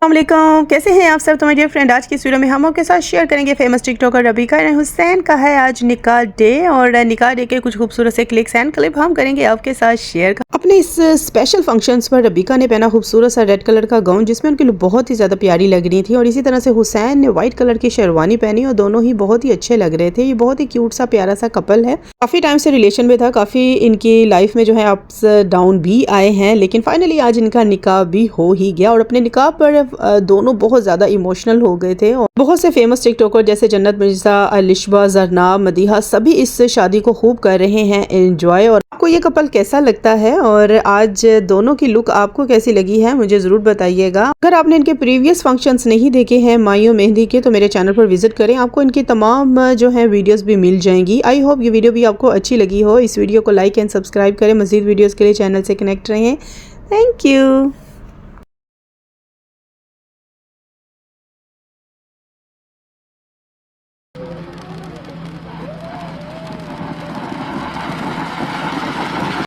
अस्सलामुअलैकुम, कैसे हैं आप सब। तो माय डियर फ्रेंड, आज की इस वीडियो में हम आपके साथ शेयर करेंगे फेमस टिकटॉकर रबीका एंड हुसैन का है आज निकाह डे। और निकाह डे के कुछ खूबसूरत से क्लिक्स एंड क्लिप हम करेंगे आपके साथ शेयर। अपने इस स्पेशल फंक्शंस पर रबीका ने पहना खूबसूरत सा रेड कलर का गाउन, जिसमें उनकी लुक बहुत ही ज़्यादा प्यारी लग रही थी। और इसी तरह से हुसैन ने व्हाइट कलर की शेरवानी पहनी और दोनों ही बहुत ही अच्छे लग रहे थे। ये बहुत ही क्यूट सा प्यारा सा कपल है, काफ़ी टाइम से रिलेशन में था, काफ़ी इनकी लाइफ में जो है अप्स डाउन भी आए हैं, लेकिन फाइनली आज इनका निकाह भी हो ही गया। और अपने निकाह पर दोनों बहुत ज़्यादा इमोशनल हो गए थे। और बहुत से फेमस टिकटॉकर जैसे जन्नत मिर्जा, अलिशबा, जरनाब, मदीहा सभी इस शादी को खूब कर रहे हैं एंजॉय। और आपको ये कपल कैसा लगता है और आज दोनों की लुक आपको कैसी लगी है मुझे ज़रूर बताइएगा। अगर आपने इनके प्रीवियस फंक्शंस नहीं देखे हैं माइयों मेहंदी के, तो मेरे चैनल पर विजिट करें, आपको इनकी तमाम जो है वीडियोस भी मिल जाएंगी। आई होप ये वीडियो भी आपको अच्छी लगी हो। इस वीडियो को लाइक एंड सब्सक्राइब करें। मजीद वीडियोस के लिए चैनल से कनेक्ट रहें। Thank you.